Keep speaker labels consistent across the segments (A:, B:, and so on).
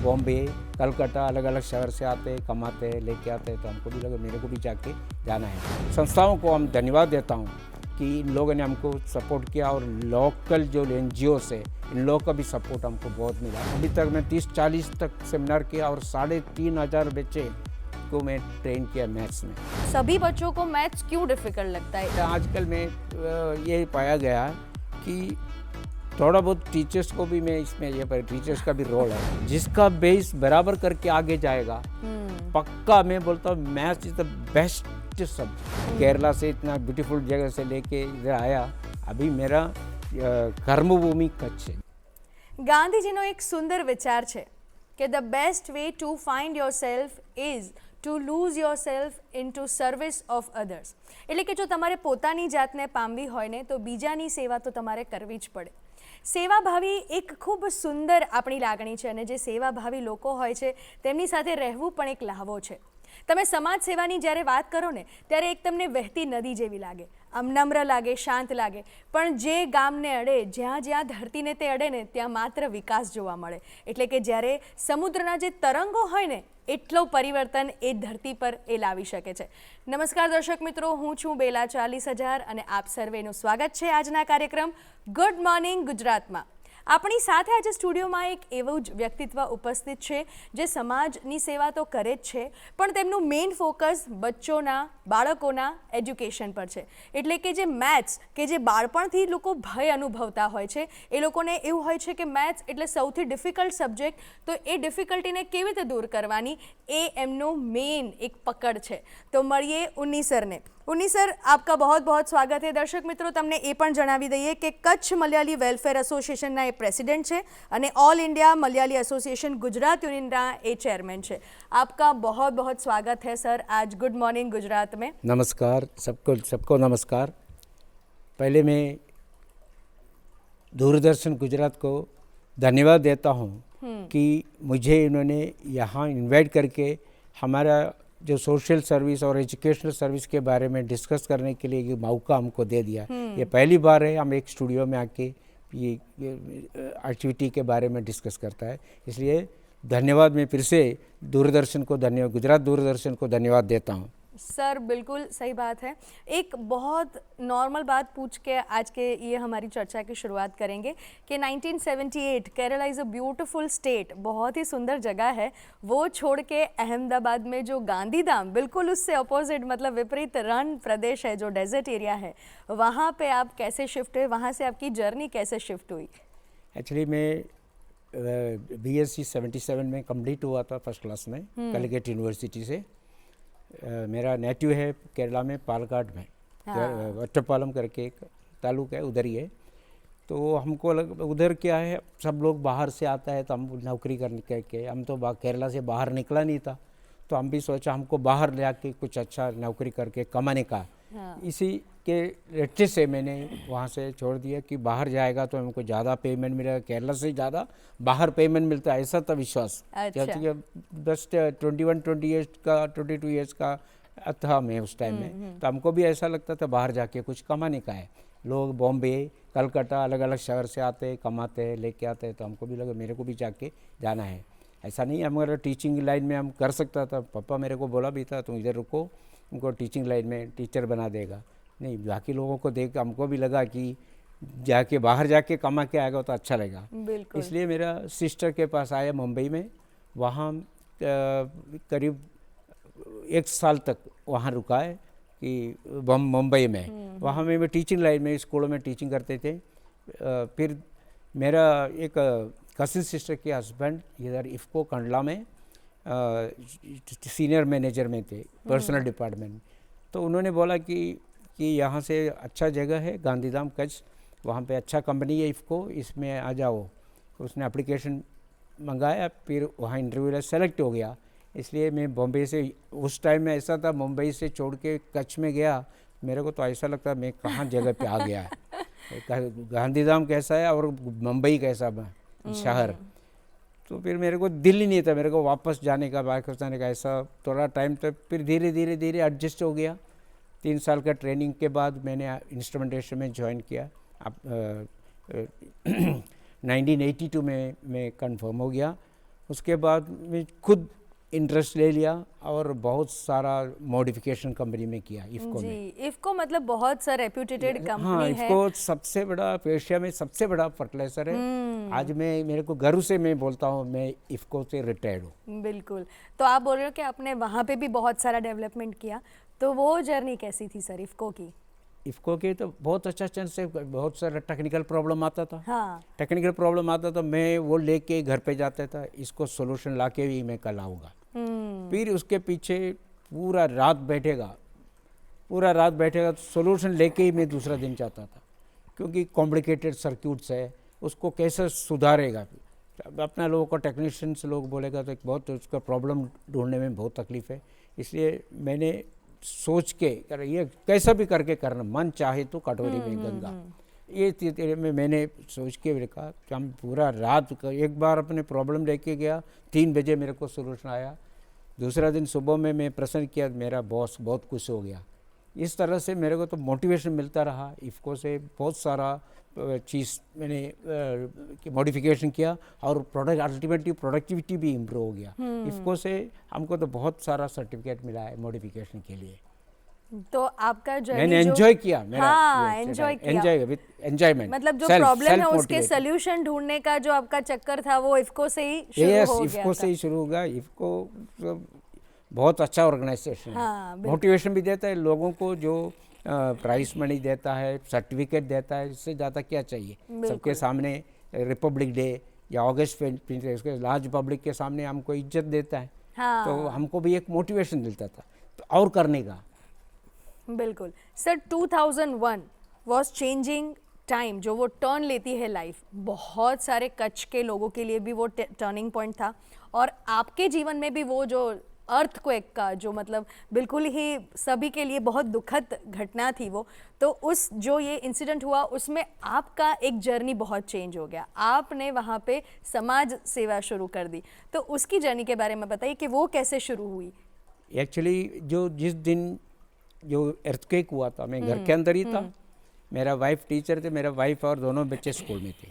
A: बॉम्बे, कलकत्ता, अलग अलग शहर से आते हैं, कमाते हैं, लेके आते हैं, तो हमको भी लगा मेरे को भी जाके जाना है। संस्थाओं को हम धन्यवाद देता हूँ कि इन लोगों ने हमको सपोर्ट किया, और लोकल जो NGO है इन लोगों का भी सपोर्ट हमको बहुत मिला। अभी तक मैं 30-40 तक सेमिनार किया और 3500 बच्चे को मैं ट्रेन किया मैथ्स में।
B: सभी बच्चों को मैथ्स क्यों डिफिकल्ट लगता है?
A: आजकल में ये पाया गया कि थोड़ा बहुत टीचर्स को भी मैं इसमें ये पर टीचर्स का भी रोल है, जिसका बेस बराबर करके आगे जाएगा पक्का। मैं बोलता हूँ maths is the best subject. Kerala से इतना ब्यूटीफुल जगह से लेके इधर आया, अभी मेरा कर्मभूमि कच्छ है।
B: ગાંધીજીનો એક સુંદર વિચાર છે કે the best way to find yourself is to lose yourself into service of others. એટલે કે જો તમારે પોતાની જાતને પામવી હોય ને તો બીજાની સેવા તો તમારે કરવી જ પડે. સેવાભાવી એક ખૂબ સુંદર આપણી લાગણી છે, અને જે સેવાભાવી લોકો હોય છે તેમની સાથે રહેવું પણ એક લહાવો છે. તમે સમાજ સેવાની જ્યારે વાત કરો ને ત્યારે એક તમને વહેતી નદી જેવી લાગે, આમ નમ્ર લાગે, શાંત લાગે, પણ જે ગામને અડે, જ્યાં જ્યાં ધરતીને તે અડે ને ત્યાં માત્ર વિકાસ જોવા મળે. એટલે કે જ્યારે સમુદ્રના જે તરંગો હોય ને એટલો પરિવર્તન એ ધરતી પર એ લાવી શકે છે. નમસ્કાર દર્શક મિત્રો, હું છું બેલા 40,000 અને આપ સર્વેનું સ્વાગત છે આજના કાર્યક્રમ ગુડ મોર્નિંગ ગુજરાતમાં. આપણી સાથે આજે સ્ટુડિયોમાં એક એવું જ વ્યક્તિત્વ ઉપસ્થિત છે જે સમાજની સેવા તો કરે જ છે, પણ તેમનું મેઇન ફોકસ બચ્ચોના, બાળકોના એજ્યુકેશન પર છે. એટલે કે જે મેથ્સ કે જે બાળપણથી લોકો ભય અનુભવતા હોય છે, એ લોકોને એવું હોય છે કે મેથ્સ એટલે સૌથી ડિફિકલ્ટ સબ્જેક્ટ, તો એ ડિફિકલ્ટીને કેવી રીતે દૂર કરવાની એ એમનો મેઇન એક પકડ છે. તો મળીએ ઉન્ની સરને. उन्नी सर, आपका बहुत बहुत स्वागत है. दर्शक मित्रों, तमने ए पण जणावी दઈએ કે કચ્છ મલયાલી વેલફેર એસોસિએશનના એ પ્રેસિडेंट છે અને all India Malayali association Gujarat यूनियनના એ चेयरमैन છે. आपका बहुत बहुत स्वागत है सर आज गुड मॉर्निंग गुजरात में.
A: नमस्कार सबको नमस्कार. पहले मैं दूरदर्शन गुजरात को धन्यवाद देता हूँ कि मुझे इन्होंने यहाँ इनवाइट करके हमारा जो सोशल सर्विस और एजुकेशनल सर्विस के बारे में डिस्कस करने के लिए ये मौका हमको दे दिया. ये पहली बार है हम एक स्टूडियो में आके ये एक्टिविटी के बारे में डिस्कस करता है, इसलिए धन्यवाद. मैं फिर से दूरदर्शन को धन्यवाद, गुजरात दूरदर्शन को धन्यवाद देता हूँ.
B: सर बिल्कुल सही बात है. एक बहुत नॉर्मल बात पूछ के आज के ये हमारी चर्चा की शुरुआत करेंगे कि 1978 Kerala is a beautiful state, बहुत ही सुंदर जगह है, वो छोड़ के अहमदाबाद में जो गांधीधाम बिल्कुल उससे अपोजिट मतलब विपरीत रण प्रदेश है, जो डेजर्ट एरिया है, वहाँ पे आप कैसे शिफ्ट हुए, वहाँ से आपकी जर्नी कैसे शिफ्ट हुई?
A: एक्चुअली मैं BSc 77 में कंप्लीट हुआ था फर्स्ट क्लास में कलिकट यूनिवर्सिटी से. मेरा नेटिव है केरला में पालकाड में, वट्टपालम करके एक तालुका है, उधर ही है. तो हमको उधर क्या है, सब लोग बाहर से आता है तो हम नौकरी करने के, हम तो केरला से बाहर निकला नहीं था, तो हम भी सोचा हमको बाहर ले आके कुछ अच्छा नौकरी करके कमाने का. इसी के रट्टे से मैंने वहाँ से छोड़ दिया कि बाहर जाएगा तो हमको ज़्यादा पेमेंट मिलेगा, केरला से ज़्यादा बाहर पेमेंट मिलता है, ऐसा था विश्वास. बस 22 ईयर्स का था मैं उस टाइम में, तो हमको भी ऐसा लगता था बाहर जाके कुछ कमाने का है. लोग बॉम्बे, कलकत्ता, अलग अलग शहर से आते हैं, कमाते हैं, लेके आते हैं, तो हमको भी लगा मेरे को भी जाके जाना है. ऐसा नहीं हमारा टीचिंग लाइन में हम कर सकता था, पापा मेरे को बोला भी था तुम इधर रुको, उनको टीचिंग लाइन में टीचर बना देगा. नहीं, बाकी लोगों को देख हमको भी लगा कि जाके बाहर जाके कमा के आएगा तो अच्छा लगेगा. इसलिए मेरा सिस्टर के पास आया मुंबई में, वहाँ करीब 1 साल तक वहाँ रुका है कि मुंबई में. वहाँ मैं टीचिंग लाइन में स्कूलों में टीचिंग करते थे. फिर मेरा एक कसिन सिस्टर के हस्बैंड इधर इफ़को कंडला में सीनियर मैनेजर में थे पर्सनल डिपार्टमेंट. तो उन्होंने बोला कि यहाँ से अच्छा जगह है गांधीधाम कच्छ, वहाँ पे अच्छा कंपनी है इफ़को, इसमें आ जाओ. उसने एप्लीकेशन मंगाया, फिर वहाँ इंटरव्यू सेलेक्ट हो गया. इसलिए मैं बॉम्बे से, उस टाइम में ऐसा था मुंबई से छोड़ के कच्छ में गया, मेरे को तो ऐसा लगता मैं कहाँ जगह पे आ गया है. गांधीधाम कैसा है और मुंबई कैसा शहर. तो फिर मेरे को दिल ही नहीं था मेरे को वापस जाने का, ऐसा थोड़ा टाइम. तो फिर धीरे धीरे एडजस्ट हो गया. 3 साल का ट्रेनिंग के बाद मैंने इंस्ट्रूमेंटेशन में ज्वाइन किया. 1982 में मैं कंफर्म हो गया. उसके बाद मैं खुद इंटरेस्ट ले लिया और बहुत सारा मॉडिफिकेशन कंपनी में किया इफ़को में।
B: जी, इफ़को मतलब बहुत सा रेप्यूटेड
A: हाँ,
B: कंपनी है।
A: इफ़को सबसे बड़ा एशिया में सबसे बड़ा फर्टिलाइजर है। आज मैं मेरे को गर्व से मैं बोलता हूँ मैं इफ़को से रिटायर्ड हूँ।
B: बिल्कुल। तो आप बोल रहे हो कि आपने वहाँ पे भी बहुत सारा डेवलपमेंट किया, तो वो जर्नी कैसी थी सर इफ़को की?
A: इफ़को के तो बहुत अच्छा चांस से बहुत सारा टेक्निकल प्रॉब्लम आता था।
B: हाँ।
A: टेक्निकल प्रॉब्लम आता तो मैं वो लेके घर पे जाता था, इसको सोल्यूशन ला के ही मैं कल आऊँगा। फिर उसके पीछे पूरा रात बैठेगा तो सोल्यूशन लेके ही मैं दूसरा दिन जाता था, क्योंकि कॉम्प्लिकेटेड सर्क्यूट्स है, उसको कैसे सुधारेगा। अपना लोगों को टेक्नीशियंस लोग बोलेगा तो बहुत उसका प्रॉब्लम ढूंढने में बहुत तकलीफ है। इसलिए मैंने सोच के ये कैसा भी करके करना, मन चाहे तो कटोरी में गंगा, ये तेरे में मैंने सोच के रखा कि हम पूरा रात का एक बार अपने प्रॉब्लम लेके गया, 3 बजे मेरे को सोल्यूशन आया। दूसरा दिन सुबह में मैं प्रसन्न किया, मेरा बॉस बहुत खुश हो गया। इस तरह से मेरे को तो मोटिवेशन मिलता रहा। इफ़को से बहुत सारा चीज़ मैंने मॉडिफिकेशन किया और प्रोडक्ट अल्टीमेटली प्रोडक्टिविटी भी इम्प्रूव हो गया। इफ़को से हमको तो बहुत सारा सर्टिफिकेट मिला है मॉडिफिकेशन के लिए।
B: तो आपका जर्नी
A: मैंने एंजॉय किया, मेरा
B: एंजॉय
A: विद एंजॉयमेंट।
B: मतलब जो प्रॉब्लम है उसके सॉल्यूशन ढूंढने का जो आपका चक्कर था वो इफ़को से ही शुरू हो गया।
A: इफ़को से ही शुरू होगा। इफ़को बहुत अच्छा ऑर्गेनाइजेशन है।
B: हाँ,
A: मोटिवेशन भी देता है लोगों को, जो प्राइस मनी देता है, सर्टिफिकेट देता है, इससे ज़्यादा क्या चाहिए। सबके सामने रिपब्लिक डे या अगस्त 15 लार्ज पब्लिक के सामने हमको इज्जत देता है।
B: हाँ।
A: तो हमको भी एक मोटिवेशन मिलता था तो और करने का।
B: बिल्कुल सर, 2001 वॉज चेंजिंग टाइम, जो वो टर्न लेती है लाइफ, बहुत सारे कच्छ के लोगों के लिए भी वो टर्निंग पॉइंट था, और आपके जीवन में भी वो जो अर्थक्वेक का जो मतलब बिल्कुल ही सभी के लिए बहुत दुखद घटना थी वो, तो उस जो ये इंसिडेंट हुआ उसमें आपका एक जर्नी बहुत चेंज हो गया। आपने वहाँ पे समाज सेवा शुरू कर दी, तो उसकी जर्नी के बारे में बताइए कि वो कैसे शुरू हुई।
A: एक्चुअली जिस दिन जो अर्थक्वेक हुआ था, मैं घर के अंदर ही था। मेरा वाइफ टीचर थे, मेरा वाइफ और दोनों बच्चे स्कूल में थे।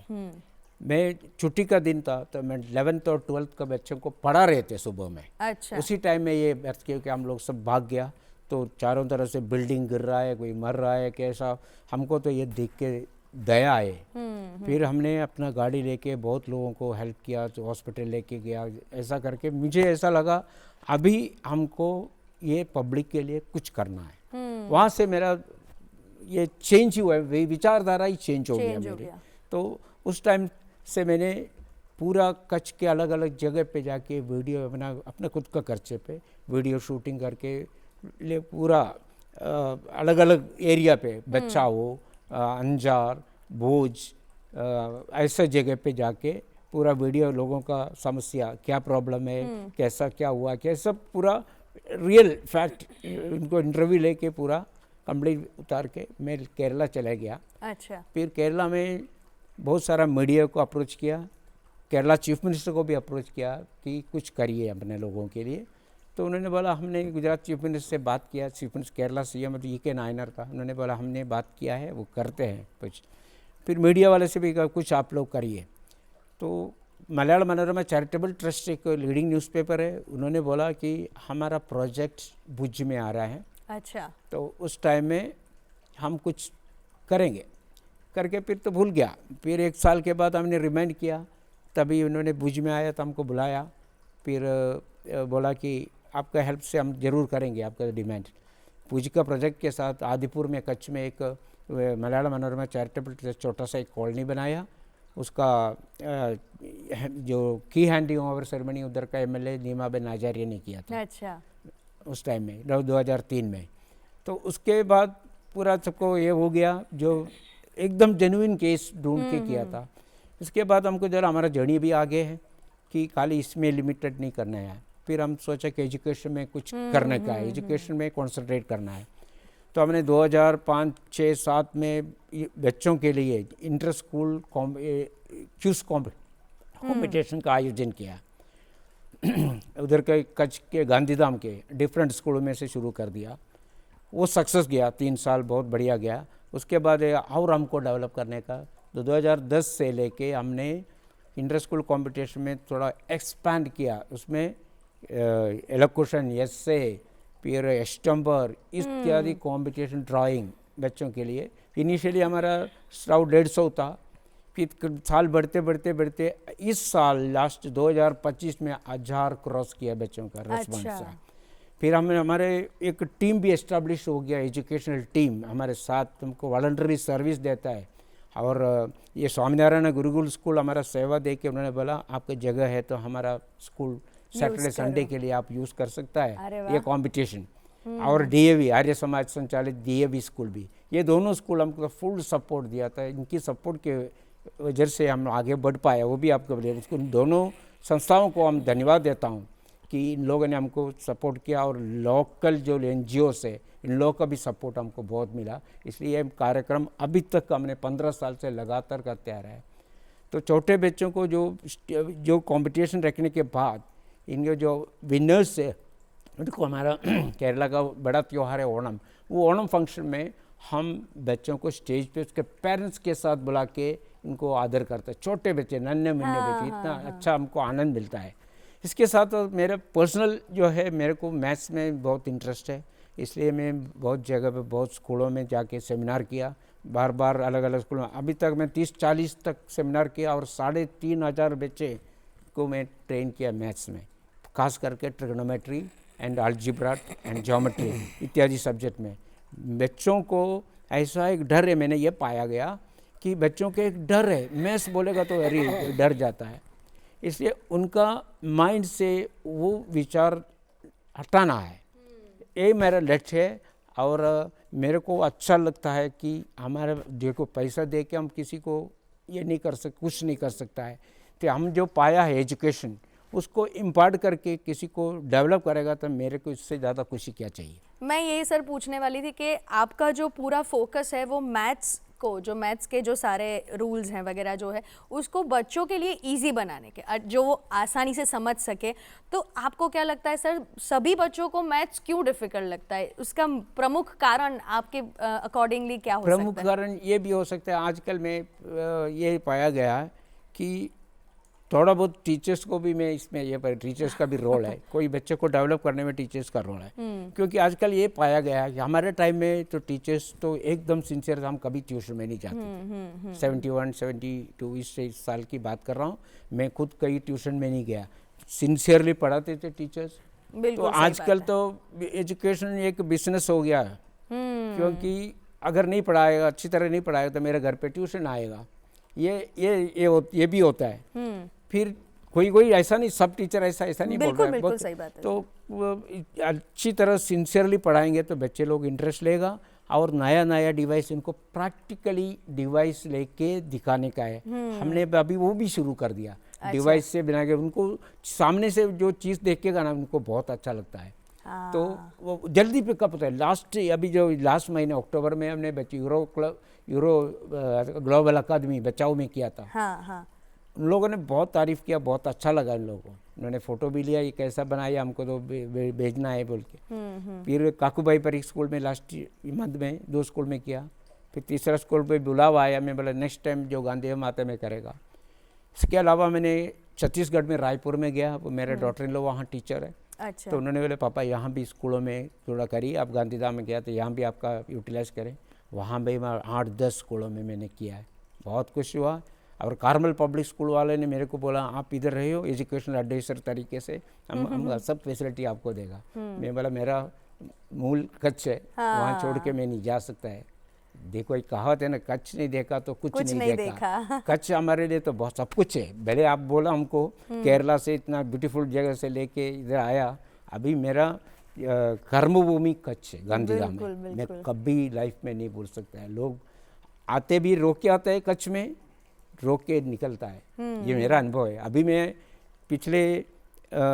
A: मैं छुट्टी का दिन था तो मैं 11th और 12th का बच्चों को पढ़ा रहे थे सुबह में।
B: अच्छा।
A: उसी टाइम में ये अर्थक्वेक हम लोग सब भाग गया, तो चारों तरफ से बिल्डिंग गिर रहा है, कोई मर रहा है, कैसा। हमको तो ये देख के दया आए। फिर हमने अपना गाड़ी लेके बहुत लोगों को हेल्प किया, तो हॉस्पिटल लेके गया। ऐसा करके मुझे ऐसा लगा अभी हमको ये पब्लिक के लिए कुछ करना है। वहाँ से मेरा ये चेंज हुआ है, विचारधारा ही चेंज हो गया मेरी। तो उस टाइम से मैंने पूरा कच्छ के अलग अलग जगह पे जाके वीडियो अपना खुद का खर्चे पे वीडियो शूटिंग करके ले पूरा अलग अलग एरिया पे, बच्चा हो, अंजार, भुज, ऐसे जगह पे जाके पूरा वीडियो लोगों का समस्या क्या प्रॉब्लम है, कैसा क्या हुआ, क्या सब पूरा रियल फैक्ट उनको इंटरव्यू लेके पूरा कंप्लीट उतार के मैं केरला चला गया।
B: अच्छा।
A: फिर केरला में बहुत सारा मीडिया को अप्रोच किया, केरला चीफ मिनिस्टर को भी अप्रोच किया कि कुछ करिए अपने लोगों के लिए। तो उन्होंने बोला, हमने गुजरात चीफ मिनिस्टर से बात किया, चीफ मिनिस्टर केरला सीएम तो EK नायनर था, उन्होंने बोला हमने बात किया है, वो करते हैं कुछ। फिर मीडिया वाले से भी कहा कुछ आप लोग करिए। तो मलयालम मनोरमा चैरिटेबल ट्रस्ट एक लीडिंग न्यूज़पेपर है, उन्होंने बोला कि हमारा प्रोजेक्ट भुज में आ रहा है।
B: अच्छा।
A: तो उस टाइम में हम कुछ करेंगे करके फिर तो भूल गया। फिर 1 साल के बाद हमने रिमाइंड किया, तभी उन्होंने भुज में आया तो हमको बुलाया। फिर बोला कि आपका हेल्प से हम ज़रूर करेंगे आपका डिमांड। भुज का प्रोजेक्ट के साथ आदिपुर में कच्छ में एक मलयालम मनोरमा चैरिटेबल ट्रस्ट छोटा सा एक कॉलोनी बनाया। उसका जो की हैंडिंग ओवर सेरेमनी उधर का MLA नीमाबेन आचार्य ने किया था।
B: अच्छा।
A: उस टाइम में 2003 में। तो उसके बाद पूरा सबको ये हो गया, जो एकदम जेन्युइन केस ढूंढ के किया था। इसके बाद हमको जरा हमारा जर्नी भी आगे है कि खाली इसमें लिमिटेड नहीं करना है। फिर हम सोचा कि एजुकेशन में कुछ करने का है, एजुकेशन में कॉन्सेंट्रेट करना है। तो हमने 2005, 6, 7 में बच्चों के लिए इंटर स्कूल क्यूज कॉम्पिटिशन का आयोजन किया। उधर के कच्छ के गांधीधाम के डिफरेंट स्कूलों में से शुरू कर दिया। वो सक्सेस गया, 3 साल बहुत बढ़िया गया। उसके बाद और हमको डेवलप करने का, तो 2010 से लेके हमने इंटर स्कूल कंपटीशन में थोड़ा एक्सपैंड किया, उसमें एलोक्यूशन, एस्से, फिर एस्टम्बर इत्यादि कंपटीशन, ड्राइंग बच्चों के लिए। इनिशियली हमारा स्टाफ 150 था, फिर साल बढ़ते बढ़ते बढ़ते इस साल लास्ट 2025 में 1000 क्रॉस किया बच्चों का रेस्पॉन्स।
B: अच्छा।
A: फिर हमारे एक टीम भी एस्टेब्लिश हो गया, एजुकेशनल टीम हमारे साथ तुमको वॉलंटरी सर्विस देता है। और ये स्वामीनारायण गुरुकुल स्कूल हमारा सेवा दे के उन्होंने बोला आपकी जगह है तो हमारा स्कूल सैटरडे संडे के लिए आप यूज़ कर सकता है ये कंपटीशन। और डीएवी आर्य समाज संचालित डीएवी स्कूल भी, ये दोनों स्कूल हमको फुल सपोर्ट दिया था। इनकी सपोर्ट के वजह से हम आगे बढ़ पाए, वो भी आपको बोले। इन दोनों संस्थाओं को हम धन्यवाद देता हूँ कि इन लोगों ने हमको सपोर्ट किया, और लोकल जो NGOs है इन लोगों का भी सपोर्ट हमको बहुत मिला। इसलिए ये कार्यक्रम अभी तक हमने 15 साल से लगातार करते आ रहे हैं। तो छोटे बच्चों को जो कंपटीशन रखने के बाद इनके जो विनर्स है उनको हमारा केरला का बड़ा त्यौहार है ओणम, वो ओणम फंक्शन में हम बच्चों को स्टेज पे उसके पेरेंट्स के साथ बुला के इनको आदर करते हैं। छोटे बच्चे, नन्हे मुन्ने बच्चे, इतना अच्छा हमको आनंद मिलता है। इसके साथ मेरा पर्सनल जो है, मेरे को मैथ्स में बहुत इंटरेस्ट है, इसलिए मैं बहुत जगह पे बहुत स्कूलों में जाके सेमिनार किया, बार बार अलग अलग स्कूलों में। अभी तक मैं 30-40 तक सेमिनार किया और 3500 बच्चे को मैं ट्रेन किया मैथ्स में, खास करके trigonometry and algebra and geometry इत्यादि सब्जेक्ट में। बच्चों को ऐसा एक डर है, मैंने ये पाया गया कि बच्चों के एक डर है, मैथ्स बोलेगा तो अरे डर जाता है, इसलिए उनका माइंड से वो विचार हटाना है, ये मेरा लक्ष्य है। और मेरे को अच्छा लगता है कि हमारे देखो पैसा दे के हम किसी को ये नहीं कर सकते, कुछ नहीं कर सकता है। तो हम जो पाया है एजुकेशन उसको इम्पार्ट करके किसी को डेवलप करेगा तो मेरे को इससे ज़्यादा खुशी क्या चाहिए।
B: मैं यही सर पूछने वाली थी कि आपका जो पूरा फोकस है वो मैथ्स को, जो मैथ्स के जो सारे रूल्स हैं वगैरह जो है उसको बच्चों के लिए इजी बनाने के, जो वो आसानी से समझ सके। तो आपको क्या लगता है सर, सभी बच्चों को मैथ्स क्यों डिफ़िकल्ट लगता है? उसका प्रमुख कारण आपके अकॉर्डिंगली क्या हो सकता है?
A: प्रमुख कारण ये भी हो सकता है, आजकल में ये पाया गया है कि थोड़ा बहुत टीचर्स को भी मैं इसमें ये पर टीचर्स का भी रोल है, कोई बच्चे को डेवलप करने में टीचर्स का रोल है। क्योंकि आजकल ये पाया गया है कि हमारे टाइम में तो टीचर्स तो एकदम सिंसियर, हम कभी ट्यूशन में नहीं जाते। 71, 72 इस साल की बात कर रहा हूँ, मैं खुद कहीं ट्यूशन में नहीं गया, सिंसियरली पढ़ाते थे टीचर्स। तो आजकल तो एजुकेशन एक बिजनेस हो गया है, क्योंकि अगर नहीं पढ़ाएगा, अच्छी तरह नहीं पढ़ाएगा तो मेरे घर पे ट्यूशन आएगा, ये भी होता है। फिर कोई ऐसा नहीं, सब टीचर ऐसा नहीं बोल रहा है,
B: बिल्कुल सही बात है।
A: तो अच्छी तरह सिंसियरली पढ़ाएंगे तो बच्चे लोग इंटरेस्ट लेगा। और नया डिवाइस, इनको प्रैक्टिकली डिवाइस लेके दिखाने का है, हमने अभी वो भी शुरू कर दिया। अच्छा। डिवाइस से बना के उनको सामने से जो चीज़ देखेगा ना उनको बहुत अच्छा लगता है। तो वो जल्दी पिकअप होता है। अभी जो लास्ट महीने अक्टूबर में हमने बच्चे यूरो ग्लोबल अकादमी बचाओ में किया था।
B: हाँ।
A: उन लोगों ने बहुत तारीफ़ किया, बहुत अच्छा लगा इन लोगों को। उन्होंने फ़ोटो भी लिया, ये कैसा बनाया, हमको तो भेजना है बोल के। फिर काकूबाई परीख स्कूल में लास्ट मंथ में 2 स्कूल में किया। फिर तीसरा स्कूल पे बुलावा आया, मैं बोला नेक्स्ट टाइम जो गांधी माता में करेगा। इसके अलावा मैंने छत्तीसगढ़ में रायपुर में गया, वो मेरे डॉटर इन लोग वहाँ टीचर है।
B: अच्छा।
A: तो उन्होंने बोले पापा यहाँ भी स्कूलों में थोड़ा करिए, आप गांधीधाम में गया तो यहाँ भी आपका यूटिलाइज़ करें। वहाँ भी मैं 8-10 स्कूलों में मैंने किया है, बहुत खुश हुआ। और कार्मल पब्लिक स्कूल वाले ने मेरे को बोला आप इधर रहे हो एजुकेशनल एडवाइजर तरीके से, हम सब फैसिलिटी आपको देगा। मैं बोला मेरा मूल कच्छ है, वहाँ छोड़ के मैं नहीं जा सकता है। देखो एक कहावत है ना, कच्छ नहीं देखा तो कुछ नहीं देखा। कच्छ हमारे लिए तो बहुत सब कुछ है। भले आप बोला हमको केरला से इतना ब्यूटीफुल जगह से लेके इधर आया, अभी मेरा कर्मभूमि कच्छ है, गांधीधाम में। मैं कभी लाइफ में नहीं भूल सकता है। लोग आते भी रोक के आते हैं, कच्छ में रोक के निकलता है, ये मेरा अनुभव है। अभी मैं पिछले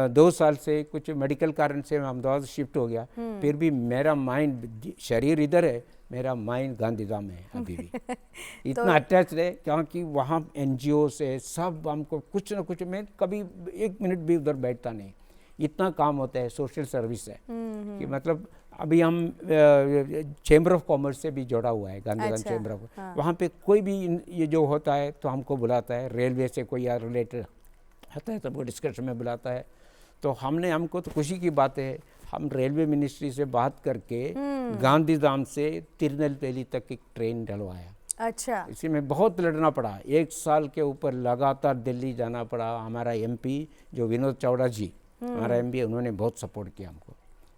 A: 2 साल से कुछ मेडिकल कारण से अहमदाबाद शिफ्ट हो गया, फिर भी मेरा माइंड, शरीर इधर है, मेरा माइंड गांधीधाम है अभी भी। इतना अटैच है क्योंकि वहाँ NGO से सब हमको कुछ ना कुछ, मैं कभी 1 मिनट भी उधर बैठता नहीं, इतना काम होता है, सोशल सर्विस है कि मतलब अभी हम चेंबर ऑफ कॉमर्स से भी जुड़ा हुआ है, गांधीधाम
B: अच्छा,
A: चेंबर ऑफ,
B: हाँ।
A: वहाँ पे कोई भी ये जो होता है तो हमको बुलाता है, रेलवे से कोई या रिलेटेड होता है तो वो डिस्कशन में बुलाता है। तो हमको तो खुशी की बात है, हम रेलवे मिनिस्ट्री से बात करके गांधीधाम से तिरुनेलवेली तक एक ट्रेन डलवाया।
B: अच्छा,
A: इसी में बहुत लड़ना पड़ा, 1 साल के ऊपर लगातार दिल्ली जाना पड़ा। हमारा एमपी जो विनोद चावड़ा जी हमारा एमपी, उन्होंने बहुत सपोर्ट किया हमको।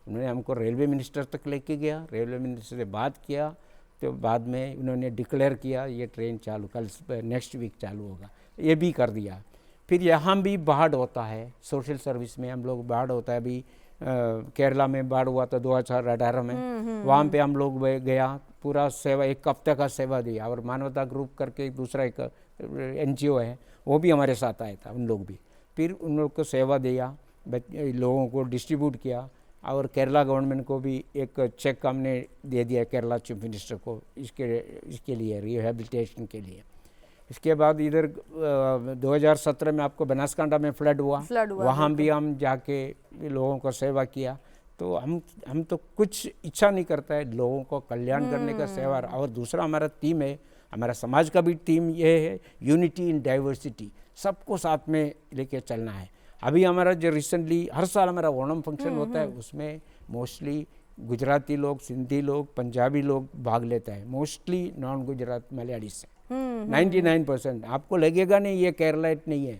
A: उन्होंने हमको रेलवे मिनिस्टर तक लेके गया, रेलवे मिनिस्टर से बात किया, तो बाद में उन्होंने डिक्लेयर किया ये ट्रेन चालू कल नेक्स्ट वीक चालू होगा, ये भी कर दिया। फिर यहाँ भी बाढ़ होता है, सोशल सर्विस में हम लोग बाढ़ होता है। अभी केरला में बाढ़ हुआ था 2018 में, वहाँ पे हम लोग गया, पूरा सेवा 1 हफ्ते का सेवा दिया। और मानवता ग्रुप करके दूसरा एक NGO है, वो भी हमारे साथ आया था, उन लोग भी। फिर उन लोग को सेवा दिया, लोगों को डिस्ट्रीब्यूट किया। और केरला गवर्नमेंट को भी एक चेक हमने दे दिया, केरला चीफ मिनिस्टर को, इसके लिए रिहेबिलिटेशन के लिए। इसके बाद इधर 2017 में आपको बनासकांठा में फ्लड हुआ, वहाँ भी हम जाके लोगों को सेवा किया। तो हम तो कुछ इच्छा नहीं करता है, लोगों को कल्याण करने का सेवा। और दूसरा हमारा थीम है, हमारा समाज का भी थीम ये है, यूनिटी इन डाइवर्सिटी, सबको साथ में लेके चलना है। अभी हमारा जो रिसेंटली हर साल हमारा ओणम फंक्शन होता है, उसमें मोस्टली गुजराती लोग, सिंधी लोग, पंजाबी लोग भाग लेते हैं, मोस्टली नॉन गुजरात मलयाली से 99%। आपको लगेगा नहीं ये केरलाइट नहीं है,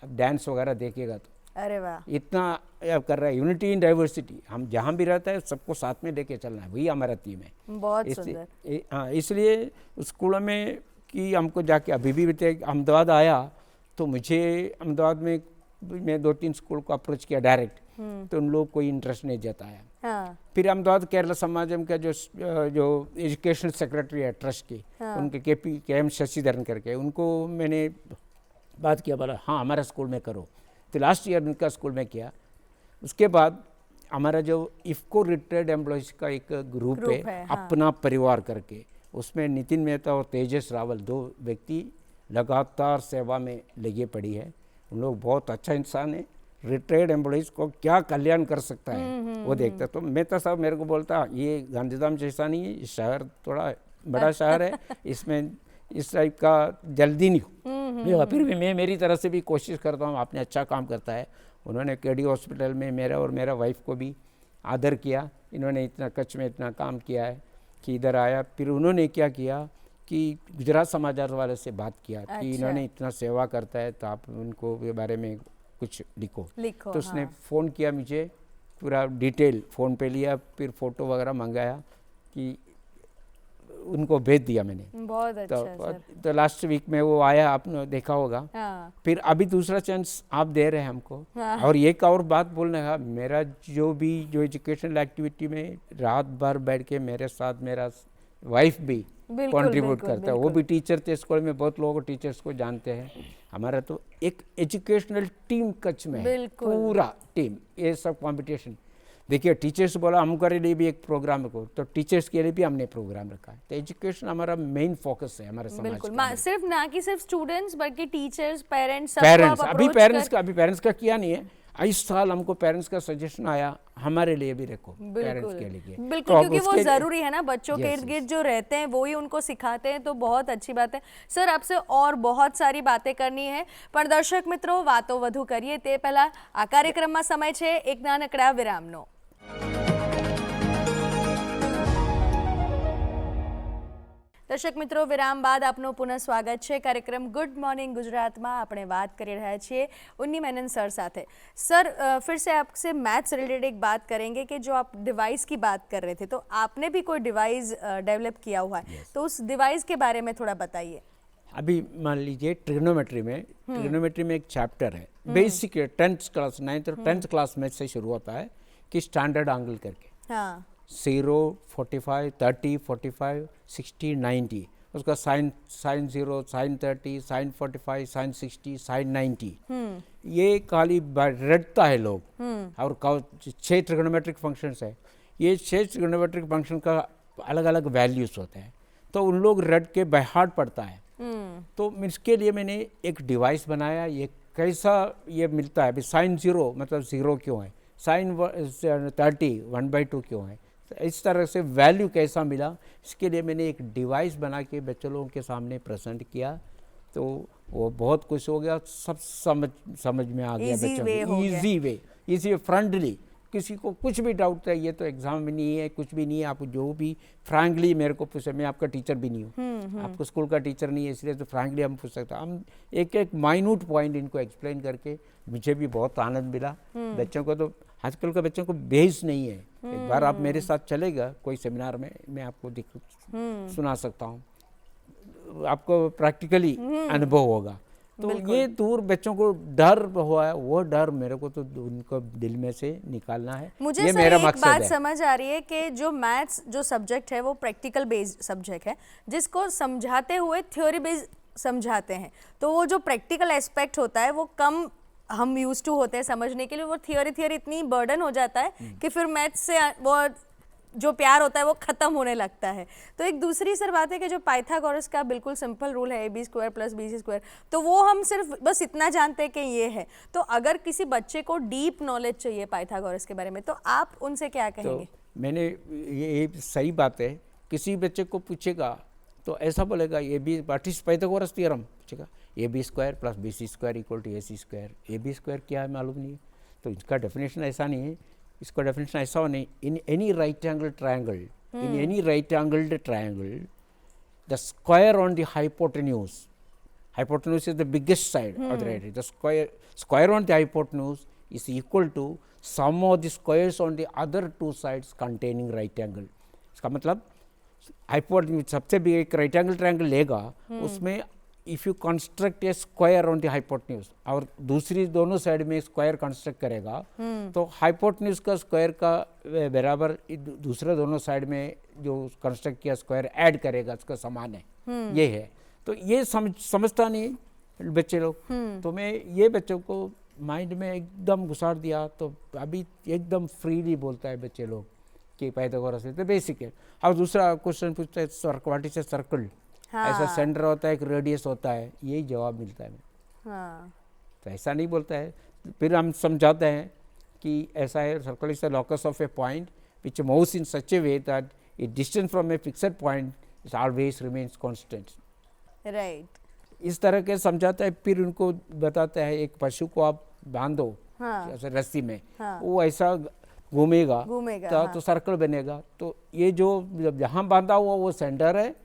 A: अब डांस वगैरह देखिएगा तो
B: अरे वाह,
A: इतना कर रहा है। यूनिटी इन डाइवर्सिटी, हम जहाँ भी रहता है सबको साथ में लेके चलना है, वही हमारा थीम है।
B: बहुत सुंदर।
A: हाँ, इसलिए स्कूलों में कि हमको जाके अभी भी अहमदाबाद आया तो मुझे अहमदाबाद में मैं 2-3 स्कूल को अप्रोच किया डायरेक्ट, तो उन लोग कोई इंटरेस्ट नहीं जताया।
B: हाँ,
A: फिर अहमदाबाद केरला समाजम का जो एजुकेशनल सेक्रेटरी है ट्रस्ट की, उनके KM शशिधरन करके, उनको मैंने बात किया, बोला हाँ हमारा स्कूल में करो। तो लास्ट ईयर उनका स्कूल में किया। उसके बाद हमारा जो इफ़को रिटायर्ड एम्प्लॉयज़ का एक ग्रुप है,
B: हाँ।
A: अपना परिवार करके, उसमें नितिन मेहता और तेजस रावल 2 व्यक्ति लगातार सेवा में लगे पड़ी है। उन लोग बहुत अच्छा इंसान है, रिटायर्ड एम्प्लॉयज़ को क्या कल्याण कर सकता है वो देखता। तो मेहता साहब मेरे को बोलता ये गांधीधाम जैसा नहीं है, शहर थोड़ा बड़ा शहर है, इसमें इस टाइप का जल्दी नहीं हो। फिर भी मैं मेरी तरफ से भी कोशिश करता हूँ, आपने अच्छा काम करता है। उन्होंने KD हॉस्पिटल में मेरा और मेरा वाइफ को भी आदर किया, इन्होंने इतना कच्छ में इतना काम किया है कि इधर आया। फिर उन्होंने क्या किया कि गुजरात समाचार वाले से बात किया कि इन्होंने इतना सेवा करता है तो आप उनको के बारे में कुछ लिखो। तो उसने फ़ोन किया मुझे, पूरा डिटेल फ़ोन पे लिया, फिर फ़ोटो वगैरह मंगाया कि उनको भेज दिया मैंने।
B: बहुत अच्छा सर।
A: तो लास्ट वीक में वो आया, आपने देखा होगा।
B: हाँ,
A: फिर अभी दूसरा चांस आप दे रहे हैं हमको।
B: हाँ।
A: और एक और बात बोलने का, मेरा जो एजुकेशनल एक्टिविटी में रात भर बैठ के मेरे साथ मेरा वाइफ भी कंट्रीब्यूट करता है, वो भी टीचर थे स्कूल में, बहुत लोगों को टीचर्स को जानते हैं। हमारा तो एक एजुकेशनल टीम कच्छ में है, पूरा टीम। ये सब कंपटीशन देखिए, टीचर्स बोला हमारे लिए भी एक प्रोग्राम को, तो टीचर्स के लिए भी हमने प्रोग्राम रखा है। तो एजुकेशन हमारा मेन फोकस है हमारे समाज का।
B: सिर्फ ना कि सिर्फ स्टूडेंट्स बल्कि टीचर्स, पेरेंट्स,
A: अभी पेरेंट्स का किया नहीं है। इस साल हमको पेरेंट्स का सजेशन आया, हमारे लिए भी रखो पेरेंट्स के लिए।
B: बिल्कुल, क्योंकि वो जरूरी है ना, बच्चों के इर्द गिर्द जो रहते हैं वो ही उनको सिखाते हैं, तो बहुत अच्छी बात है। सर आपसे और बहुत सारी बातें करनी है, पर दर्शक મિત્રો વાતો વધુ કરીએ તે પહેલા આ કાર્યક્રમમાં સમય છે એક નાનકડા વિરામનો। દર્શક મિત્રો, વિરામ બાદ આપનું પુનઃ સ્વાગત છે। કાર્યક્રમ ગુડ મોર્નિંગ ગુજરાતમાં આપણે વાત કરી રહ્યા છીએ उन्नी मेनन सर साथे। सर फिर से आपसे मैथ्स रिलेटेड एक बात करेंगे कि जो आप डिवाइस की बात कर रहे थे, तो आपने भी कोई डिवाइस डेवलप किया हुआ है, तो उस डिवाइस के बारे में थोड़ा बताइए।
A: अभी मान लीजिए ट्रिग्नोमेट्री में एक चैप्टर है, बेसिक 10th क्लास 9th और 10th क्लास में से शुरू होता है कि स्टैंडर्ड एंगल करके।
B: हाँ,
A: 0, 45, 30, 45, 60, 90, उसका sine 0, sine 30, sine 45, sine 60, sine 90, ये खाली रटता है लोग। और 6 ट्रिग्नोमेट्रिक फंक्शंस है, ये 6 ट्रिग्नोमेट्रिक फंक्शन का अलग अलग वैल्यूज होते हैं, तो उन लोग रट के बाय हार्ट पढ़ता है। तो इसके लिए मैंने एक डिवाइस बनाया। ये कैसा ये मिलता है, अभी साइन 0 मतलब 0 क्यों है, साइन 30 1/2 क्यों है, इस तरह से वैल्यू कैसा मिला, इसके लिए मैंने एक डिवाइस बना के बच्चों लोगों के सामने प्रेजेंट किया, तो वो बहुत खुश हो गया, सब समझ में आ गया बच्चों को, इजी वे फ्रेंडली, किसी को कुछ भी डाउट है, ये तो एग्जाम में नहीं है, कुछ भी नहीं है, आप जो भी फ्रैंकली मेरे को पूछे, मैं आपका टीचर भी नहीं हूँ, आपको स्कूल का टीचर नहीं है, इसलिए तो फ्रैंकली हम पूछ सकते हैं। हम एक एक माइन्यूट पॉइंट इनको एक्सप्लेन करके, मुझे भी बहुत आनंद मिला। बच्चों को तो आजकल के बच्चों को बेस नहीं है, एक बार आप मेरे साथ चलेगा कोई सेमिनार में, मैं आपको सुना सकता हूँ, आपको प्रैक्टिकली अनुभव होगा। तो ये दूर बच्चों को डर हुआ है, वो डर मेरे को तो उनको दिल में से निकालना है।
B: मुझे
A: ये
B: सर
A: मेरा
B: एक
A: मकसद
B: बात
A: है।
B: समझ आ रही है कि जो मैथ्स जो सब्जेक्ट है वो प्रैक्टिकल बेस्ड सब्जेक्ट है, जिसको समझाते हुए थ्योरी बेस्ड समझाते हैं, तो वो जो प्रैक्टिकल एस्पेक्ट होता है वो कम हम यूज टू होते हैं समझने के लिए, वो थियोरी इतनी बर्डन हो जाता है कि फिर मैथ्स से वो जो प्यार होता है वो खत्म होने लगता है। तो एक दूसरी सर बात है कि जो पाइथागोरस का बिल्कुल सिंपल रूल है ab² + bc², तो वो हम सिर्फ बस इतना जानते हैं कि ये है। तो अगर किसी बच्चे को डीप नॉलेज चाहिए पाइथागोरस के बारे में, तो आप उनसे क्या कहेंगे?
A: तो मैंने ये सही बात है, किसी बच्चे को पूछेगा तो ऐसा बोलेगा ये भी व्हाट इज पाइथागोरस थ्योरम, पूछेगा ab² + bc² = ac², ab² क्या है मालूम नहीं है, तो इसका डेफिनेशन ऐसा नहीं है, इसका डेफिनेशन ऐसा हो नहीं, in any right angle triangle the square on the hypotenuse is the biggest side of the right, the square on the hypotenuse is equal to sum of the squares on the other two sides containing right angle। इसका मतलब hypotenuse सबसे भी एक right angle triangle लेगा, उसमें if you construct A square on the hypotenuse और दूसरी दोनों साइड में स्क्वायर कंस्ट्रक्ट करेगा, तो हाइपोटेन्यूज का स्क्वायर का बराबर दूसरे दोनों साइड में जो कंस्ट्रक्ट किया स्क्वायर ऐड करेगा, उसका समान है, ये है। तो ये समझता नहीं बच्चे लोग, तो मैं ये बच्चों को माइंड में एकदम घुसाड़ दिया, तो अभी एकदम फ्रीली बोलता है बच्चे लोग कि पाइथागोरस है, तो बेसिक है। और दूसरा क्वेश्चन पूछता है व्हाट इज ए सर्कल, ऐसा सेंटर होता है, एक रेडियस होता है, यही जवाब मिलता है। तो ऐसा नहीं बोलता है, फिर हम समझाते हैं कि ऐसा है, circle is the locus of A point which moves in such A way that it distance from a fixed point it always remains constant.
B: Right,
A: इस तरह के समझाता है। फिर उनको बताता है एक पशु को आप बांधो ऐसे रस्सी में, वो ऐसा घूमेगा तो सर्कल बनेगा, तो ये जो जहाँ बांधा हुआ वो सेंटर है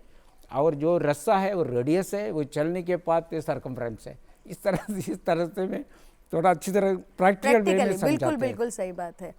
A: और जो रस्सा है वो रेडियस है, वो चलने के बाद सर्कमफ्रेंस है। इस तरह से मैं थोड़ा अच्छी तरह प्रैक्टिकल वे में समझाते हैं।
B: बिल्कुल सही बात है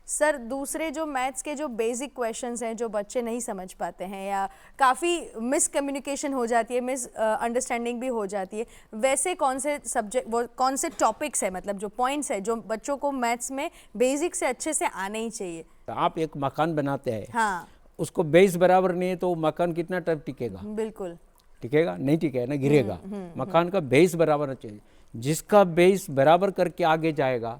B: सर। दूसरे जो मैथ्स के जो बेसिक क्वेश्चंस हैं जो बच्चे नहीं समझ पाते हैं या काफ़ी मिसकम्युनिकेशन हो जाती है, मिस अंडरस्टैंडिंग भी हो जाती है, वैसे कौन से सब्जेक्ट, वो कौन से टॉपिक्स है, मतलब जो पॉइंट्स है जो बच्चों को मैथ्स में बेसिक से अच्छे से आने ही चाहिए?
A: तो आप एक मकान बनाते हैं, उसको बेस बराबर नहीं है तो मकान कितना टाइम टिकेगा?
B: बिल्कुल
A: टिकेगा नहीं, टिकेगा ना, गिरेगा। मकान का बेस बराबर चाहिए, जिसका बेस बराबर करके आगे जाएगा,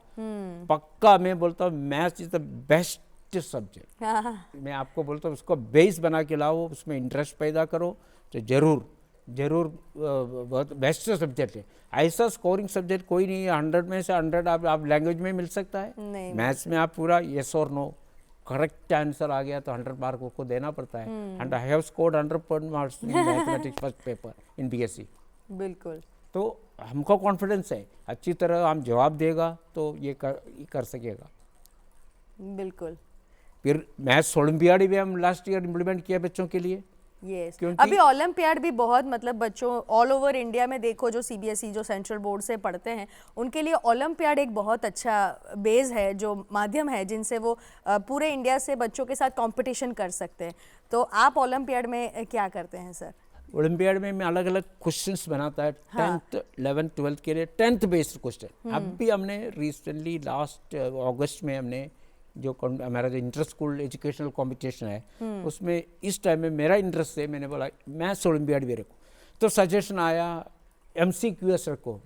A: पक्का मैं बोलता हूँ maths is the best subject. मैं आपको बोलता हूँ उसको बेस बना के लाओ, उसमें इंटरेस्ट पैदा करो, तो जरूर बहुत बेस्ट सब्जेक्ट है। ऐसा स्कोरिंग सब्जेक्ट कोई नहीं है, 100 में से 100 आप लैंग्वेज में मिल सकता है, मैथ्स में आप पूरा येस और नो करेक्ट आंसर आ गया तो 100 मार्क को देना पड़ता है। And I have scored 100 marks in mathematics first paper in BSc.
B: बिल्कुल,
A: तो हमको कॉन्फिडेंस है अच्छी तरह हम जवाब देगा तो ये कर सकेगा।
B: बिल्कुल।
A: फिर मैथ्स ओलंपियाड भी हम लास्ट ईयर इम्प्लीमेंट किया बच्चों के लिए।
B: यस, अभी ओलंपियाड भी बहुत, मतलब बच्चों ऑल ओवर इंडिया में देखो जो सीबीएसई जो सेंट्रल बोर्ड से पढ़ते हैं उनके लिए ओलंपियाड एक बहुत अच्छा बेस है, जो माध्यम है जिनसे वो पूरे इंडिया से बच्चों के साथ कंपटीशन कर सकते हैं। तो आप ओलंपियाड में क्या करते हैं सर?
A: ओलंपियाड में मैं अलग अलग क्वेश्चंस बनाता है, 10th 11th 12th के लिए 10th बेस्ड क्वेश्चन। अब भी हमने रिसेंटली लास्ट अगस्त में हमने जो हमारा जो इंटर स्कूल एजुकेशनल कॉम्पिटिशन है उसमें इस टाइम में मेरा इंटरेस्ट है, मैंने बोला मैथ्स ओलंपियाड भी रखो, तो सजेशन आया MCQS रखो।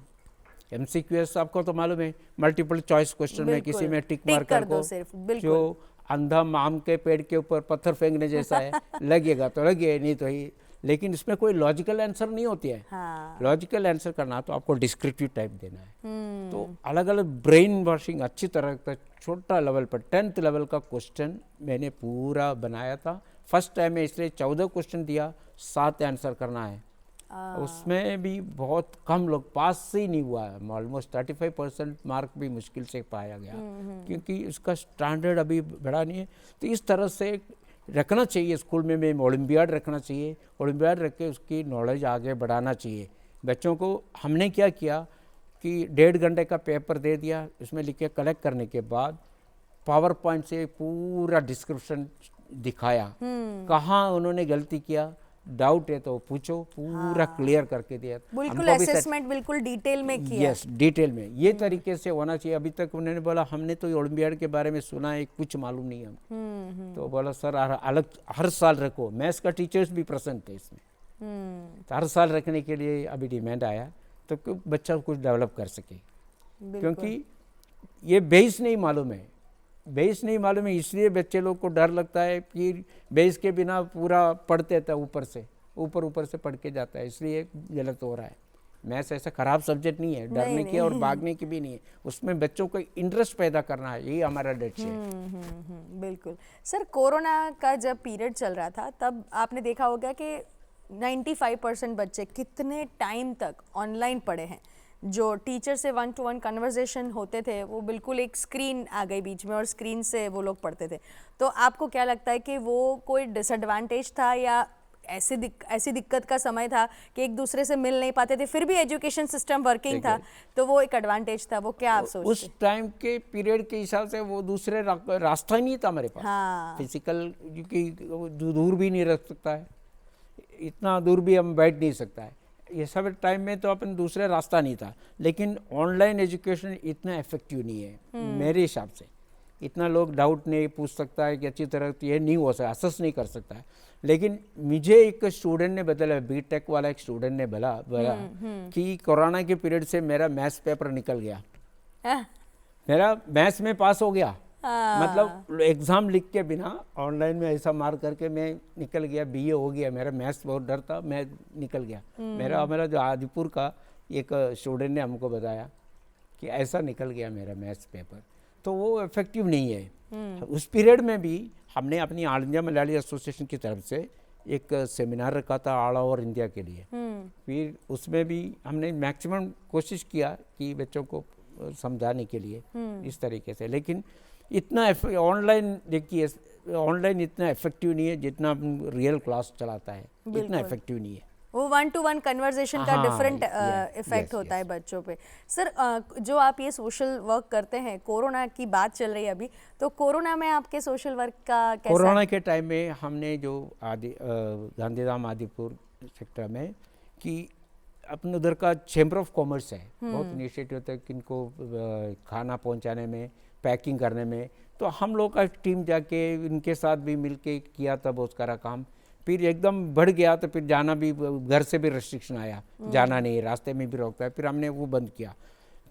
A: MCQS आपको तो मालूम है, मल्टीपल चॉइस क्वेश्चन में किसी में टिक मार कर दो, जो अंधा आम के पेड़ के ऊपर पत्थर फेंकने जैसा है, लगेगा तो लगे नहीं तो ही लेकिन इसमें कोई लॉजिकल आंसर नहीं होती है।
B: हाँ।
A: लॉजिकल आंसर करना तो आपको डिस्क्रिप्टिव टाइप देना है। तो अलग अलग ब्रेन वॉशिंग अच्छी तरह का छोटा लेवल पर 10th लेवल का क्वेश्चन मैंने पूरा बनाया था। फर्स्ट टाइम में इसलिए 14 क्वेश्चन दिया, 7 आंसर करना है। उसमें भी बहुत कम लोग पास ही नहीं हुआ है, ऑलमोस्ट 35% मार्क भी मुश्किल से पाया गया, क्योंकि उसका स्टैंडर्ड अभी बढ़ा नहीं है। तो इस तरह से रखना चाहिए स्कूल में ओलंपियाड रखना चाहिए, ओलंपियाड रख के उसकी नॉलेज आगे बढ़ाना चाहिए बच्चों को। हमने क्या किया कि 1.5 घंटे का पेपर दे दिया, उसमें लिखे कलेक्ट करने के बाद पावर पॉइंट से पूरा डिस्क्रिप्शन दिखाया, कहाँ उन्होंने गलती किया, डाउट है तो पूछो, पूरा क्लियर करके दिया।
B: बिल्कुल असेसमेंट बिल्कुल डिटेल में किया।
A: यस, डिटेल में ये तरीके से होना चाहिए। अभी तक उन्होंने बोला हमने तो ओलंपियाड के बारे में सुना है, कुछ मालूम नहीं हम। तो बोला सर अलग हर साल रखो। मैथ्स का टीचर्स भी प्रेजेंट थे इसमें, तो हर साल रखने के लिए अभी डिमांड आया तो बच्चा कुछ डेवलप कर सके, क्योंकि ये बेस नहीं मालूम है। बेस नहीं मालूम है इसलिए बच्चे लोग को डर लगता है कि बेस के बिना पूरा पढ़ते था, ऊपर से पढ़ के जाता है, इसलिए गलत हो रहा है। मैथ्स ऐसा खराब सब्जेक्ट नहीं है, डरने की और भागने की भी नहीं है, उसमें बच्चों को इंटरेस्ट पैदा करना है, यही हमारा लक्ष्य है।
B: बिल्कुल सर, कोरोना का जब पीरियड चल रहा था तब आपने देखा होगा कि 95% बच्चे कितने टाइम तक ऑनलाइन पढ़े हैं। जो टीचर से 1-to-1 कन्वर्सेशन होते थे वो बिल्कुल एक स्क्रीन आ गई बीच में और स्क्रीन से वो लोग पढ़ते थे। तो आपको क्या लगता है कि वो कोई डिसएडवांटेज था या ऐसी दिक्कत का समय था कि एक दूसरे से मिल नहीं पाते थे, फिर भी एजुकेशन सिस्टम वर्किंग था, तो वो एक एडवांटेज था? वो क्या आप सोचते?
A: उस टाइम के पीरियड के हिसाब से वो दूसरे रास्ता ही नहीं था हमारे पास।
B: हाँ।
A: फिजिकल, क्योंकि दूर भी नहीं रख सकता है, इतना दूर भी हम बैठ नहीं सकता है, ये सब टाइम में तो अपन दूसरे रास्ता नहीं था। लेकिन ऑनलाइन एजुकेशन इतना इफेक्टिव नहीं है मेरे हिसाब से। इतना लोग डाउट नहीं पूछ सकता है कि अच्छी तरह ये नहीं हो सकता, असेस नहीं कर सकता है। लेकिन मुझे एक स्टूडेंट ने बताया, बीटेक वाला एक स्टूडेंट ने बोला कि कोरोना के पीरियड से मेरा मैथ्स पेपर निकल गया, मेरा मैथ्स में पास हो गया। मतलब एग्जाम लिख के बिना ऑनलाइन में ऐसा मार करके मैं निकल गया, बीए हो गया। मेरा मैथ्स बहुत डर था, मैं निकल गया। मेरा जो आदिपुर का एक स्टूडेंट ने हमको बताया कि ऐसा निकल गया मेरा मैथ्स पेपर। तो वो इफेक्टिव नहीं है। उस पीरियड में भी हमने अपनी ऑल इंडिया मलयाली एसोसिएशन की तरफ से एक सेमिनार रखा था ऑल ओवर इंडिया के लिए। फिर उसमें भी हमने मैक्सिमम कोशिश किया कि बच्चों को समझाने के लिए इस तरीके से। लेकिन इतना ऑनलाइन, देखिए ऑनलाइन इतना इफेक्टिव नहीं है जितना रियल क्लास चलाता है, इतना इफेक्टिव नहीं है।
B: वो 1-to-1 कन्वर्सेशन का डिफरेंट इफेक्ट होता है बच्चों पे। सर, जो आप ये सोशल वर्क करते हैं, कोरोना की बात चल रही है अभी, तो कोरोना में आपके सोशल वर्क का कैसा?
A: कोरोना के टाइम में हमने जो गांधीधाम आदिपुर सेक्टर में कि अपने उधर का चैम्बर ऑफ कॉमर्स है, बहुत इनिशिएटिव होता है किनको खाना पहुंचाने में, पैकिंग करने में। तो हम लोग का टीम जाके इनके साथ भी मिलके किया तब उसका काम। फिर एकदम बढ़ गया तो फिर जाना भी, घर से भी रेस्ट्रिक्शन आया, जाना नहीं, रास्ते में भी रोकता है, फिर हमने वो बंद किया।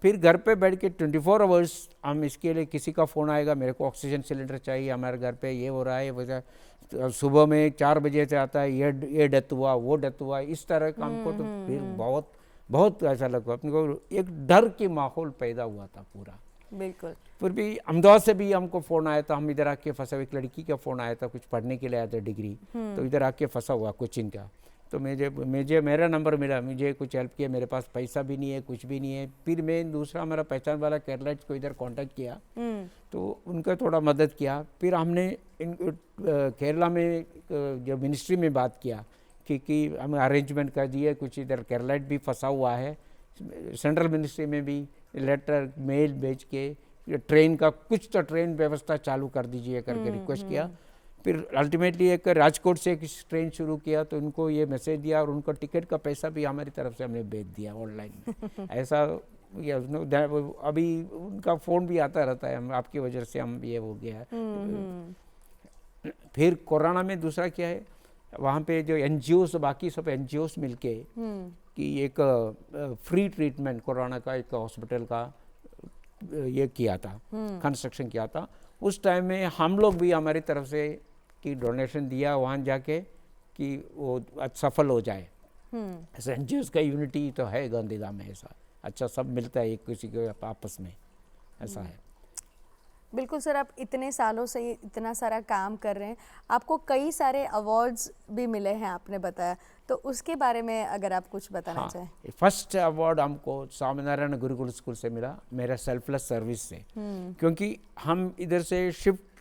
A: फिर घर पे बैठ के 24 आवर्स हम इसके लिए, किसी का फ़ोन आएगा मेरे को ऑक्सीजन सिलेंडर चाहिए, हमारे घर पे ये हो रहा है, वजह सुबह में 4 बजे से आता है, ये डेथ हुआ, वो डेथ हुआ, इस तरह का हमको तो फिर बहुत बहुत ऐसा लगा, अपने को एक डर की माहौल पैदा हुआ था पूरा।
B: बिल्कुल।
A: फिर भी अहमदाबाद से भी हमको फ़ोन आया था, हम इधर आके फंसा, एक लड़की का फ़ोन आया था, कुछ पढ़ने के लिए आया था डिग्री, तो इधर आके फंसा हुआ कोचिंग का। तो मुझे मेरा नंबर मिला, मुझे कुछ हेल्प किया, मेरे पास पैसा भी नहीं है, कुछ भी नहीं है। फिर मैं दूसरा हमारा पहचान वाला केरलाइट को इधर कांटेक्ट किया, तो उनका थोड़ा मदद किया। फिर हमने केरला में जो मिनिस्ट्री में बात किया कि हमें अरेंजमेंट कर दिए, कुछ इधर केरलाइट भी फंसा हुआ है, सेंट्रल मिनिस्ट्री में भी लेटर मेल भेज के ट्रेन का कुछ तो ट्रेन व्यवस्था चालू कर दीजिए करके रिक्वेस्ट किया। फिर अल्टीमेटली एक राजकोट से एक ट्रेन शुरू किया, तो उनको ये मैसेज दिया और उनको टिकट का पैसा भी हमारी तरफ से हमने भेज दिया ऑनलाइन में। ऐसा अभी उनका फ़ोन भी आता रहता है, हम आपकी वजह से हम ये हो गया है। फिर कोरोना में दूसरा क्या है, वहाँ पे जो NGOs, बाकी सब NGOs मिलके कि एक फ्री ट्रीटमेंट कोरोना का एक हॉस्पिटल का ये किया था, कंस्ट्रक्शन किया था। उस टाइम में हम लोग भी हमारी तरफ से कि डोनेशन दिया वहाँ जाके कि वो सफल हो जाए। ऐसे एन का यूनिटी तो है गांधीधाम में, ऐसा अच्छा सब मिलता है एक किसी के आपस में, ऐसा है।
B: बिल्कुल सर, आप इतने सालों से ये इतना सारा काम कर रहे हैं, आपको कई सारे अवार्ड्स भी मिले हैं आपने बताया, तो उसके बारे में अगर आप कुछ बताना चाहें।
A: फर्स्ट अवार्ड हमको स्वामीनारायण गुरुकुल स्कूल से मिला, मेरा सेल्फलेस सर्विस से, क्योंकि हम इधर से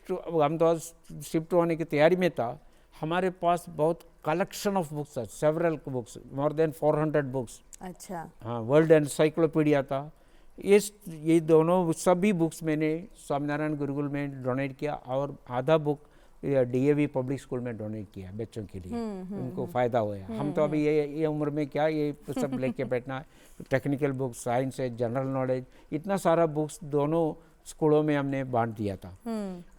A: हम तो शिफ्ट होने की तैयारी में था। हमारे पास बहुत कलेक्शन ऑफ बुक्स है, several books, more than 400 books.
B: अच्छा।
A: हाँ, वर्ल्ड एनसाइक्लोपीडिया था। ये दोनों सभी बुक्स मैंने स्वामीनारायण गुरुकुल में डोनेट किया, और आधा बुक DAV पब्लिक स्कूल में डोनेट किया बच्चों के लिए, उनको फ़ायदा हुआ। हम तो अभी ये उम्र में क्या ये सब लेके बैठना, टेक्निकल बुक्स, साइंस है, जनरल नॉलेज, इतना सारा बुक्स दोनों स्कूलों में हमने बांट दिया था।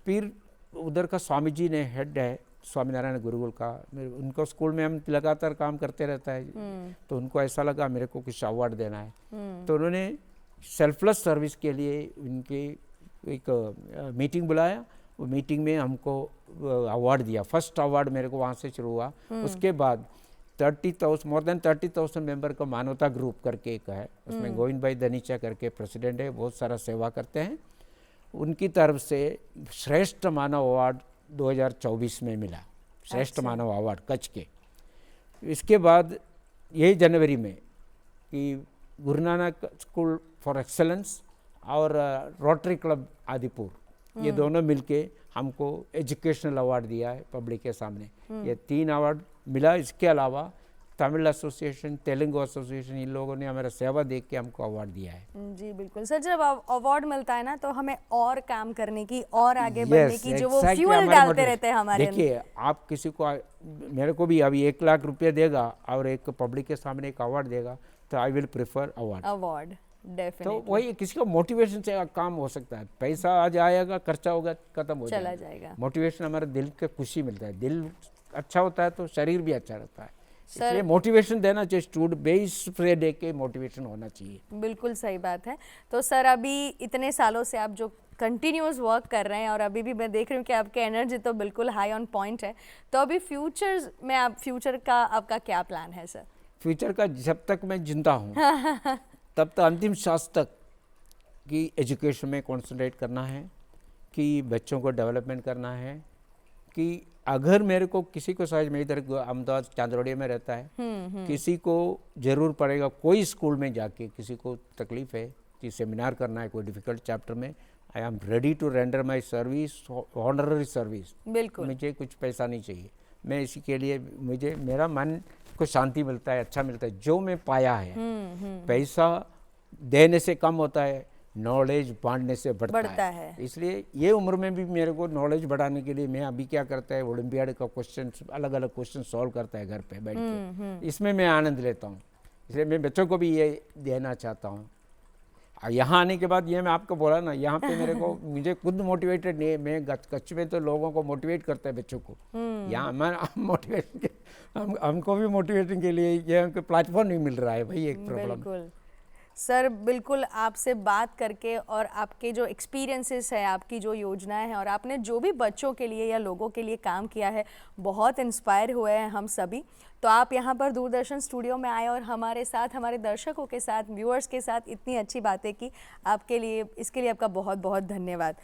A: फिर उधर का स्वामी जी ने, हेड है स्वामीनारायण गुरुकुल का, उनको स्कूल में हम लगातार काम करते रहता है, तो उनको ऐसा लगा मेरे को कुछ अवार्ड देना है, तो उन्होंने सेल्फलेस सर्विस के लिए उनके एक मीटिंग बुलाया। वो मीटिंग में हमको अवार्ड दिया। फर्स्ट अवार्ड मेरे को वहाँ से शुरू हुआ। उसके बाद 30,000 मोर देन 30,000 मेंबर का मानवता ग्रुप करके एक है, उसमें गोविंद भाई धनीचा करके प्रेसिडेंट है, बहुत सारा सेवा करते हैं। उनकी तरफ से श्रेष्ठ मानव अवार्ड 2024 में मिला, श्रेष्ठ मानव अवार्ड कच्छ के। इसके बाद यही जनवरी में कि Guru Nanak school for excellence और रोटरी क्लब आदिपुर, ये दोनों मिलके हमको एजुकेशनल अवार्ड दिया है पब्लिक के सामने। ये 3 अवार्ड मिला। इसके अलावा तमिल एसोसिएशन, तेलुगु एसोसिएशन, इन लोगों ने हमारा सेवा देख के हमको अवार्ड दिया है।
B: जी बिल्कुल सर, जब अवार्ड मिलता है ना तो हमें और काम करने की और आगे बढ़ने की जो वो फ्यूल डालते रहते हैं हमारे।
A: देखिए, आप किसी को, मेरे को भी अभी 1 लाख रुपये देगा और एक पब्लिक के सामने एक अवार्ड देगा, तो I will prefer award.
B: Definitely.
A: तो वही किसी को मोटिवेशन से काम हो सकता है। पैसा आज आएगा, खर्चा होगा, खत्म हो
B: चला जाएगा।
A: मोटिवेशन हमारे दिल के खुशी मिलता है, दिल अच्छा होता है तो शरीर भी अच्छा रहता है। इसलिए मोटिवेशन देना चाहिए, स्टूडेंट बेस पे दे के मोटिवेशन होना चाहिए।
B: बिल्कुल सही बात है। तो सर, अभी इतने सालों से आप जो कंटिन्यूस वर्क कर रहे हैं, और अभी भी मैं देख रही हूँ कि आपकी एनर्जी तो बिल्कुल हाई ऑन पॉइंट है, तो अभी फ्यूचर का आपका क्या प्लान है सर?
A: फ्यूचर का, जब तक मैं जिंदा हूँ तब तक अंतिम सांस तक की एजुकेशन में कंसंट्रेट करना है, कि बच्चों को डेवलपमेंट करना है, कि अगर मेरे को किसी को शायद, मैं इधर अहमदाबाद चांदरोड़िया में रहता है, किसी को ज़रूर पड़ेगा कोई स्कूल में जाके, किसी को तकलीफ़ है कि सेमिनार करना है कोई डिफ़िकल्ट चैप्टर में, I am ready to render my service, honorary service.
B: बिल्कुल।
A: मुझे कुछ पैसा नहीं चाहिए, मैं इसी के लिए, मुझे मेरा मन को शांति मिलता है, अच्छा मिलता है, जो मैं पाया है। पैसा देने से कम होता है, नॉलेज बांटने से बढ़ता है। इसलिए ये उम्र में भी मेरे को नॉलेज बढ़ाने के लिए, मैं अभी क्या करता है, ओलंपियाड का क्वेश्चन, अलग अलग क्वेश्चन सॉल्व करता है घर पे बैठ के, इसमें मैं आनंद लेता हूँ। इसलिए मैं बच्चों को भी ये देना चाहता हूँ। यहाँ आने के बाद ये मैं आपको बोला ना, यहाँ पे मेरे को, मुझे खुद मोटिवेटेड नहीं है, मैं कच्छ में तो लोगों को मोटिवेट करता है बच्चों को, यहाँ मैं मोटिवेशन हमको भी मोटिवेशन के लिए ये हमको प्लेटफॉर्म नहीं मिल रहा है, भाई एक प्रॉब्लम।
B: बिल्कुल सर, बिल्कुल आपसे बात करके, और आपके जो एक्सपीरियंसेस है, आपकी जो योजनाएं हैं, और आपने जो भी बच्चों के लिए या लोगों के लिए काम किया है, बहुत इंस्पायर हुए हैं हम सभी। तो आप यहाँ पर दूरदर्शन स्टूडियो में आए और हमारे साथ, हमारे दर्शकों के साथ, व्यूअर्स के साथ इतनी अच्छी बातें की, आपके लिए, इसके लिए आपका बहुत बहुत धन्यवाद।